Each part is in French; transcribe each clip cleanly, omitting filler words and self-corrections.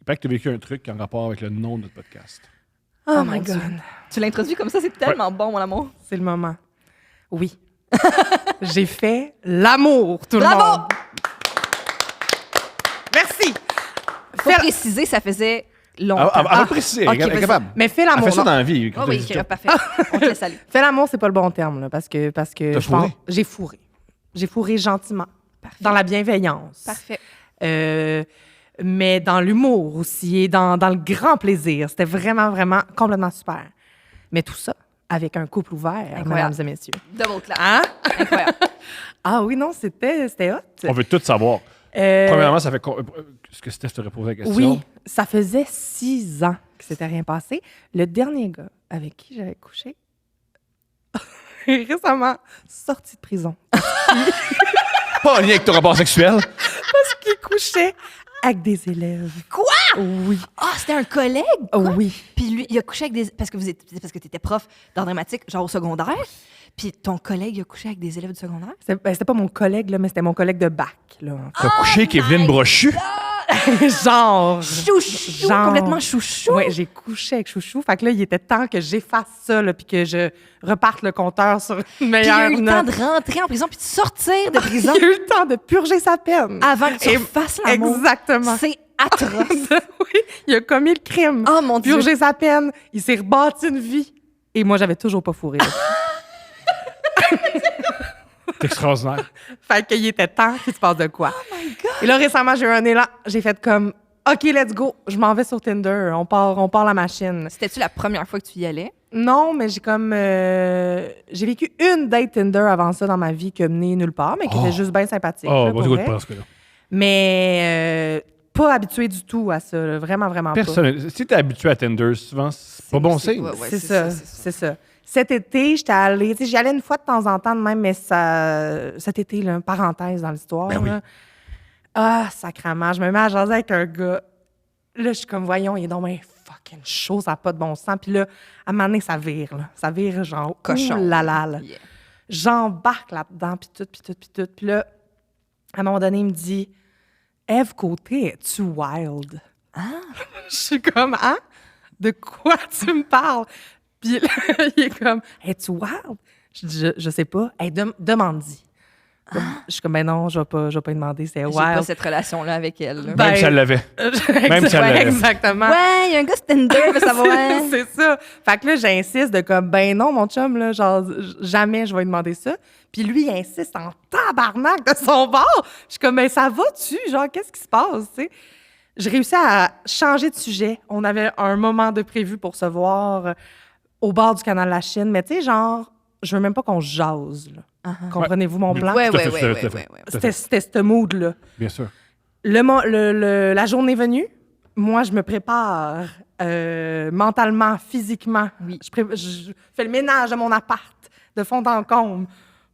paraît que tu as vécu un truc en rapport avec le nom de notre podcast. Oh my God. Tu l'introduis comme ça, c'est tellement bon, mon amour. C'est le moment. Oui. J'ai fait l'amour, tout Bravo! le monde. Merci. Faut préciser, ça faisait longtemps. Avant de préciser, ok, elle est vas-y. capable. Mais fais Elle l'amour. fait ça non. dans la vie. Oh oui, ok, parfait. On te salue. Fais l'amour, c'est pas le bon terme, là, parce que T'as je fourré? pense- j'ai fourré. J'ai fourré gentiment. Parfait. Dans la bienveillance. Parfait. Mais dans l'humour aussi et dans le grand plaisir. C'était vraiment, vraiment complètement super. Mais tout ça avec un couple ouvert, mesdames et messieurs. Double clap. Hein? Incroyable. Ah oui, non, c'était hot. On veut tout savoir. Premièrement, ça fait... Est-ce que Steph te reposé la question? Oui, ça faisait 6 ans que s'était rien passé. Le dernier gars avec qui j'avais couché est récemment sorti de prison Pas en lien avec ton rapport sexuel. parce qu'il couchait avec des élèves. Quoi? Oui. Ah, c'était un collègue? Oui. Puis lui, il a couché avec des... Parce que t'étais prof d'art dramatique, genre au secondaire. Puis ton collègue, il a couché avec des élèves du secondaire? C'était pas mon collègue, là, mais c'était mon collègue de bac. Là, T'as couché avec Evelyne Brochu. Genre. Chouchou! Genre. Complètement chouchou! Oui, j'ai couché avec Chouchou. Fait que là, il était temps que j'efface ça, là, puis que je reparte le compteur sur une Puis il meilleure a eu le temps note. de rentrer en prison puis de sortir de prison Il a eu le temps de purger sa peine. avant que tu Et- fasses l'amour. Exactement. C'est atroce. Oui, il a commis le crime. Oh mon Dieu! Purgé sa peine. Il s'est rebâti une vie. Et moi, j'avais toujours pas fourré. C'est extraordinaire. Fait qu'il était temps qu'il se passe de quoi. Oh my God! Et là, récemment, j'ai eu un élan. J'ai fait comme, OK, let's go. Je m'en vais sur Tinder. On part la machine. C'était-tu la première fois que tu y allais? Non, mais j'ai comme... j'ai vécu une date Tinder avant ça dans ma vie qui a mené nulle part, mais qui était juste bien sympathique. Oh, là, bon, pour écoute vrai. pas ce que là. Mais pas habituée du tout à ça. Là. Vraiment, vraiment pas. Personne. Si t'es habitué à Tinder, souvent, c'est pas bon signe. Ouais, c'est ça, c'est ça. Cet été, j'étais allée... Tu sais, j'y allais une fois de temps en temps de même, mais cet été, là, parenthèse dans l'histoire. Ben oui. Là. Ah, sacrément, je me mets à jaser avec un gars. Là, je suis comme, voyons, il est donc bien fucking chaud, ça n'a pas de bon sens. Puis là, à un moment donné, ça vire, là. Ça vire, genre, Cochon. ouh là là, là. Yeah. J'embarque là-dedans, puis tout, puis tout, puis tout. Puis là, à un moment donné, il me dit, Ève Côté, es-tu wild? Ah! Je suis comme, hein? De quoi tu me parles? Puis là, il est comme, es-tu wild? Je dis, je sais pas. Hey, demande-y. Je suis comme, ben non, je vais pas y demander, c'est J'ai wild. pas cette relation-là avec elle. là. Ben, Même si elle l'avait. Même si elle Ouais, l'avait. exactement. Ouais, il y a un gars sur Tinder, mais ça va. hein? C'est ça. Fait que là, j'insiste de comme, ben non, mon chum, là, genre, jamais je vais lui demander ça. Puis lui, il insiste en tabarnak de son bord. Je suis comme, ben ça va-tu? Genre, qu'est-ce qui se passe, tu sais? J'ai réussi à changer de sujet. On avait un moment de prévu pour se voir au bord du canal La Chine. Mais tu sais, genre, je veux même pas qu'on jase, là. Comprenez-vous mon plan? Ouais, Tout à ouais, fait, ouais, tout à ouais, fait, ouais, tout ouais. à fait. C'était ce mood-là. Bien sûr. La journée venue, moi, je me prépare mentalement, physiquement. Oui. Je fais le ménage de mon appart de fond en comble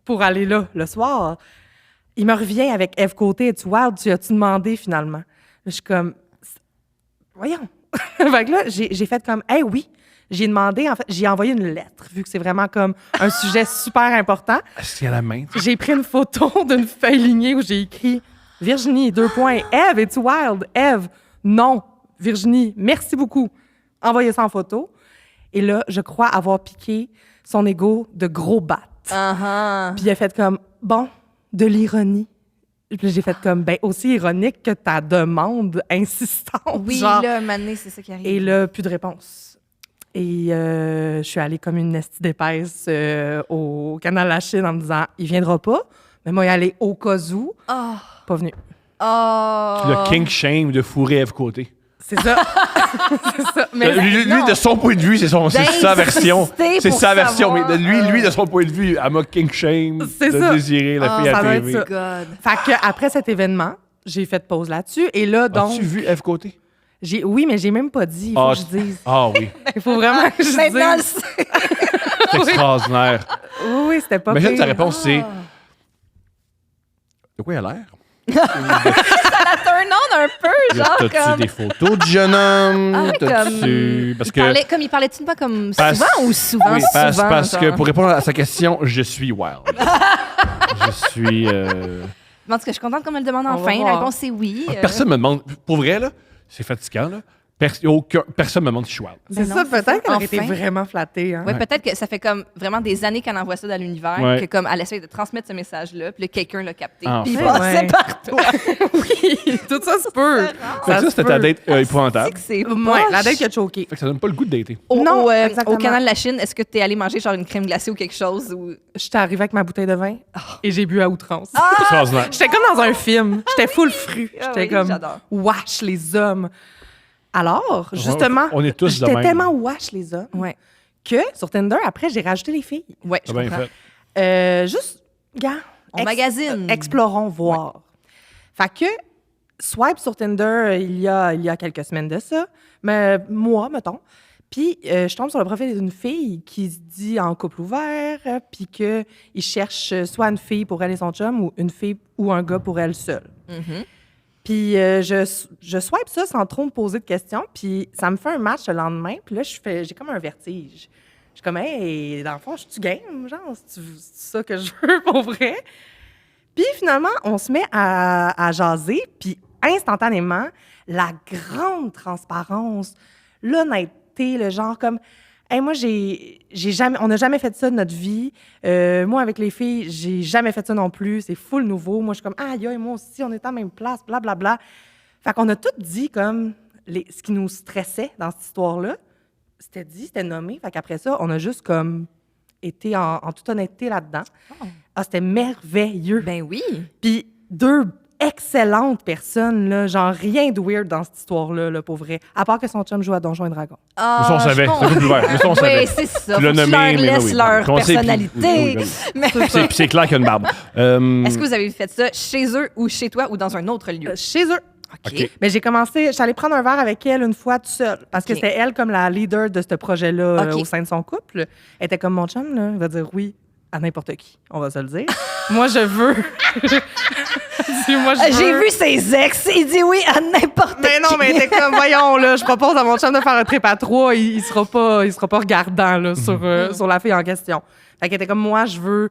pour aller là le soir. Il me revient avec Ève Côté, es-tu wild? Tu as-tu demandé finalement? Là, je suis comme, voyons. Fait que là, j'ai fait comme, hey, oui. J'ai demandé, en fait, j'ai envoyé une lettre, vu que c'est vraiment comme un sujet super important. Est-ce qu'il y a la main? J'ai pris une photo d'une feuille lignée où j'ai écrit Virginie, 2 points. Ève, es-tu wild? Ève, non. Virginie, merci beaucoup. Envoyez ça en photo. Et là, je crois avoir piqué son ego de gros battes. Uh-huh. Puis il a fait comme, bon, de l'ironie. Puis j'ai fait comme, ben aussi ironique que ta demande insistante. Oui, genre. là, Mané, c'est ça qui arrive. Et là, plus de réponse. Et je suis allée comme une nestie d'épaisse au canal La Chine en me disant, il viendra pas, mais moi, il allait au cas où. Oh. Pas venu. Oh. Le king shame de fourrer Ève Côté. C'est ça. C'est ça. Mais Lui, non. de son point de vue, c'est sa version. D'insister C'est pour sa version. savoir. Mais lui, de son point de vue, elle m'a king shame C'est de ça. désirer la fille ça à doit TV. être God. fait que après cet événement, j'ai fait pause là-dessus. Et là, donc, As-tu vu Ève Côté? oui, mais j'ai même pas dit. Il faut Ah, que je dise. Ah oui. Il faut vraiment que je Maintenant, dise. C'est extraordinaire. Oui, c'était pas Imagine pire. ta réponse, c'est... De quoi il a l'air? ça la turn on un peu, genre T'as-tu comme... des photos du jeune homme? Ah oui, T'as-tu... Parce que... Il parlait-tu pas comme Parce- souvent ou souvent? Oui, souvent, parce que genre? pour répondre à sa question, je suis wild. Je suis... En tout cas, je suis contente qu'on me le demande On va enfin. La voir. réponse, c'est oui. Personne me demande... Pour vrai, là, c'est fatigant, là. Personne me demande si je suis wild. C'est Ben ça, non, c'est peut-être ça. qu'elle aurait été Enfin. vraiment flattée. Hein? Oui, peut-être que ça fait comme vraiment des années qu'elle envoie ça dans l'univers, Ouais. que comme elle essaie de transmettre ce message-là, puis là, quelqu'un l'a capté, Enfin. puis il Ouais. passait par toi. Oui, tout ça se peut. Fait que ça, se c'était peut. ta date C'est épouvantable. que c'est Ouais, la poche. date qui a choqué. Fait que ça donne pas le goût de dater. Non, Au exactement. canal de la Chine, est-ce que tu es allé manger genre une crème glacée ou quelque chose? Ou... J'étais arrivée avec ma bouteille de vin et j'ai bu à outrance. Extraordinaire. J'étais comme dans un film. J'étais full fru. Ah J'étais oui, comme j'adore. wesh les hommes. Alors, justement, on est tous de j'étais même. tellement wesh les hommes Ouais, que sur Tinder, après, j'ai rajouté les filles. ouais, je T'as bien comprends. fait. Juste, gars, On magazine. explorons, voir. Fait que, swipe sur Tinder il y a quelques semaines de ça, mais moi, mettons. Puis, je tombe sur le profil d'une fille qui se dit en couple ouvert, puis qu'il cherche soit une fille pour elle et son chum, ou une fille ou un gars pour elle seule. Mhm. Puis, je swipe ça sans trop me poser de questions, puis ça me fait un match le lendemain, puis là, j'ai comme un vertige. Je suis comme, hey, dans le fond, je suis game, genre, c'est ça que je veux pour vrai. Puis finalement, on se met à jaser, puis instantanément, la grande transparence, l'honnêteté, le genre comme, hey, moi, on n'a jamais fait ça de notre vie. Moi, avec les filles, j'ai jamais fait ça non plus. C'est full nouveau. Moi, je suis comme, ah, et moi aussi, on est à la même place, blablabla. Fait qu'on a tout dit comme ce qui nous stressait dans cette histoire-là. C'était dit, c'était nommé. Fait qu'après ça, on a juste comme été en toute honnêteté là-dedans. Oh. Ah, c'était merveilleux. Ben oui. Puis deux excellentes personnes, là, genre rien de weird dans cette histoire-là, là, pour vrai. À part que son chum joue à Donjons et Dragons. Ah, Mais ça, on savait. je C'est un peu plus vert. Mais ça, on savait. Oui, c'est ça. Tu l'as Faut que tu nommé, leur mais laisses oui. leur On sait, puis- personnalité. oui, oui, Mais Puis c'est clair qu'il y a une barbe. est-ce que vous avez fait ça chez eux ou chez toi ou dans un autre lieu? Chez eux. OK. Mais j'ai commencé, je suis allée prendre un verre avec elle une fois toute seule, parce que OK. c'était elle comme la leader de ce projet-là OK. au sein de son couple. Elle était comme mon chum, là, il va dire oui à n'importe qui, on va se le dire. Moi, je veux. Moi, je J'ai veux. vu ses ex, il dit oui à n'importe qui. Mais non, mais elle était comme, voyons, là, je propose à mon chum de faire un trip à 3, il sera pas regardant là, sur la fille en question. Fait qu'elle était comme, moi, je veux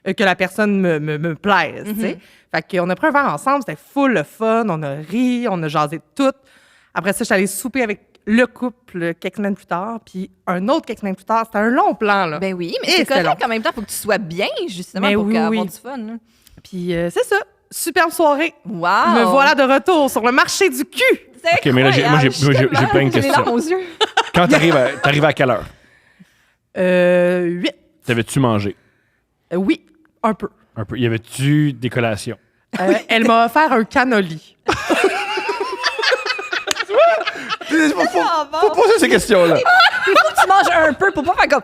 que la personne me plaise, tu sais. Fait qu'on a pris un verre ensemble, c'était full le fun, on a ri, on a jasé tout. Après ça, je suis allée souper avec le couple quelques semaines plus tard, puis un autre quelques semaines plus tard. C'était un long plan, là. Ben oui, mais Et c'est c'était correct long. en même temps, il faut que tu sois bien, justement, Mais pour oui, avoir oui. du fun. là. Puis c'est ça, superbe soirée. Wow! Me voilà de retour sur le marché du cul. C'est OK, mais là, j'ai- moi, j'ai- incroyable, j'ai plein de j'ai les questions. larmes aux yeux. Quand t'arrives à quelle heure? 8. T'avais-tu mangé? Oui, un peu. Un peu. Y avait-tu des collations? Elle m'a offert un cannoli. Faut poser ces questions-là. Faut que tu manges un peu pour pas faire comme...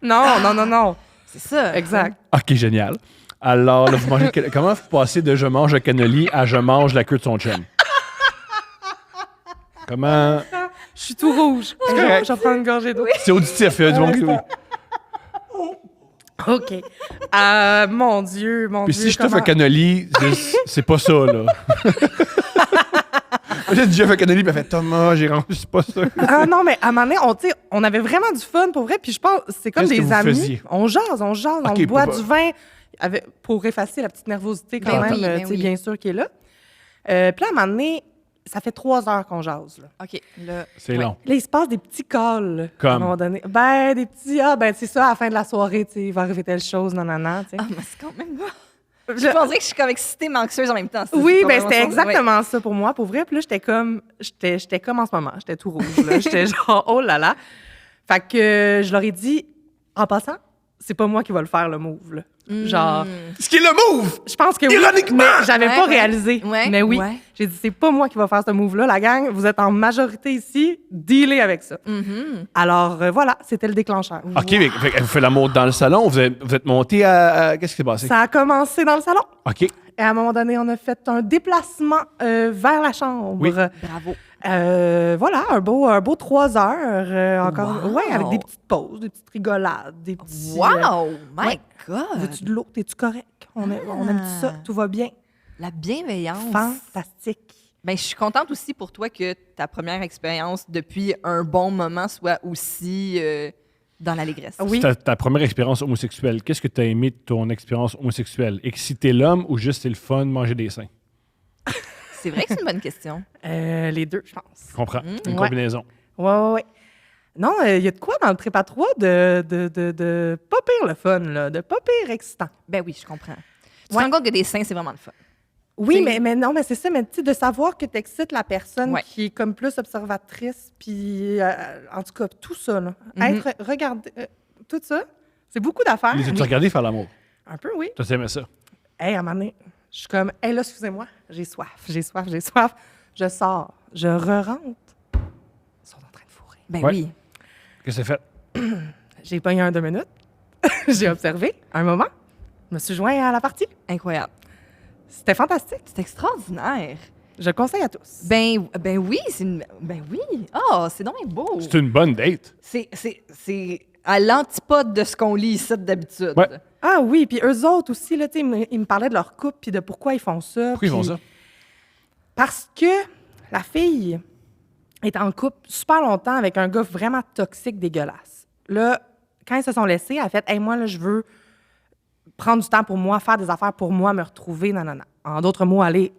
Non. C'est ça. Exact. OK, génial. Alors, là, vous mangez... Comment vous passez de « je mange le cannoli » à « je mange la queue de son chum » ? Comment... Je suis tout rouge. correct. Je vais prendre une gorgée d'eau. C'est auditif, il y a du monde qui... oui. OK. Mon Dieu. Puis si je t'offre un cannoli, c'est pas ça, là. J'ai déjà fait un cannoli, puis elle fait « Thomas, j'ai rendu, c'est pas ça. » Ah non, mais à un moment donné, on avait vraiment du fun, pour vrai. Puis je pense, c'est comme Qu'est-ce que des vous amis. faisiez? On jase, OK, on boit pour- du vin pour effacer la petite nervosité quand Ben même, oui, ben tu sais, oui. bien sûr, qui est là. Puis là, à un moment donné, ça fait 3 heures qu'on jase, là. OK, là... C'est long. Là, il se passe des petits calls. Là, Comme? À un moment donné. Ben, des petits. Ah, ben, c'est ça, à la fin de la soirée, tu sais, il va arriver telle chose, non, tu sais. Ah, mais c'est quand même... Je penserais que je suis comme excitée mais anxieuse en même temps. Oui, C'est ben vraiment c'était ça. exactement ça pour moi, pour vrai. Puis là, j'étais comme en ce moment, j'étais tout rouge. Là. J'étais genre, oh là là. Fait que je leur ai dit, en passant, c'est pas moi qui va le faire, le move. Là. Genre, Ce qui est le move! je pense que oui, Ironiquement! mais j'avais Ouais, pas ouais. réalisé. Ouais, Mais oui, ouais. j'ai dit, c'est pas moi qui va faire ce move-là. La gang, vous êtes en majorité ici, dealez avec ça. Mhm. Alors voilà, c'était le déclencheur. OK, mais fait que vous faites l'amour dans le salon, vous êtes monté à... Qu'est-ce qui s'est passé? Ça a commencé dans le salon. OK. Et à un moment donné, on a fait un déplacement vers la chambre. Oui. Bravo. Voilà, un beau 3 heures. Encore, Wow. ouais, avec des petites pauses, des petites rigolades, des petits. Wow! My ouais. God! Veux-tu de l'eau? T'es-tu correct? On aime ça? Tout va bien? La bienveillance. Fantastique. Ben, je suis contente aussi pour toi que ta première expérience depuis un bon moment soit aussi dans l'allégresse. Oui. Ta première expérience homosexuelle, qu'est-ce que tu as aimé de ton expérience homosexuelle? Exciter l'homme ou juste c'est le fun de manger des seins? C'est vrai que c'est une bonne question. Les deux, je pense. Je comprends. Une Ouais. combinaison. Ouais. Non, il y a de quoi dans le trip à trois de pas pire le fun, là, de pas pire excitant. Ben oui, je comprends. Tu te Ouais. rends compte que des seins, c'est vraiment le fun. Oui, C'est- mais non, mais c'est ça, mais tu sais, de savoir que tu excites la personne Ouais. qui est comme plus observatrice, puis en tout cas, tout ça, là. Mhm. Regarder, tout ça, c'est beaucoup d'affaires. Les as-tu Oui. regardé faire l'amour? Un peu, oui. Tu aimais ça? Hey, à un moment donné, je suis comme, hey, là, excusez-moi, j'ai soif. Je sors, je re-rentre. Ils sont en train de fourrer. Ben Ouais. oui. Qu'est-ce que c'est fait? J'ai pogné 2 minutes. J'ai observé un moment. Je me suis joint à la partie. Incroyable. C'était fantastique. C'est extraordinaire. Je le conseille à tous. Ben oui, ben oui. Oh, c'est donc bien beau. C'est une bonne date. C'est à l'antipode de ce qu'on lit ici d'habitude. Ouais. Ah oui, puis eux autres aussi, là, tu sais, ils me parlaient de leur couple puis de pourquoi ils font ça. Pourquoi ils font puis- ça? Parce que la fille est en couple super longtemps avec un gars vraiment toxique, dégueulasse. Là, quand ils se sont laissés, elle a fait « Hey, moi, là, je veux prendre du temps pour moi, faire des affaires pour moi, me retrouver, non. » En d'autres mots, aller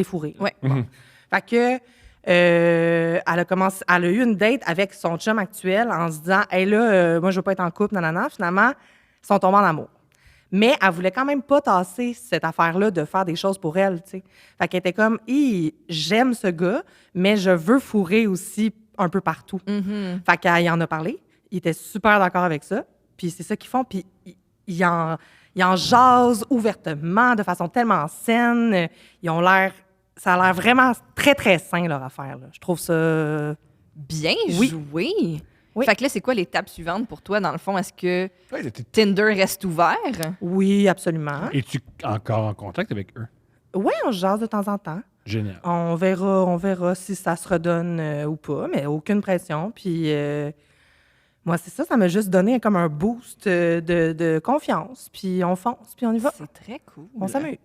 fourrer. là. Ouais. Mhm. Fait que elle a eu une date avec son chum actuel en se disant « Hey, là, moi, je veux pas être en couple, nanana. » Finalement, ils sont tombés en amour. Mais elle voulait quand même pas tasser cette affaire-là de faire des choses pour elle, tu sais. Fait qu'elle était comme, j'aime ce gars, mais je veux fourrer aussi un peu partout. Mhm. Fait qu'elle y en a parlé. Il était super d'accord avec ça. Puis c'est ça qu'ils font. Puis ils en jasent ouvertement, de façon tellement saine. Ça a l'air vraiment très, très sain, leur affaire, là. Je trouve ça... Bien Oui. joué. Oui. Fait que là, c'est quoi l'étape suivante pour toi, dans le fond? Est-ce que Ouais, t'étais- Tinder reste ouvert? Oui, absolument. Es-tu encore en contact avec eux? Oui, on se jase de temps en temps. Génial. On verra si ça se redonne ou pas, mais aucune pression. Puis moi, c'est ça, ça m'a juste donné comme un boost de confiance. Puis on fonce, puis on y va. C'est très cool. On s'amuse.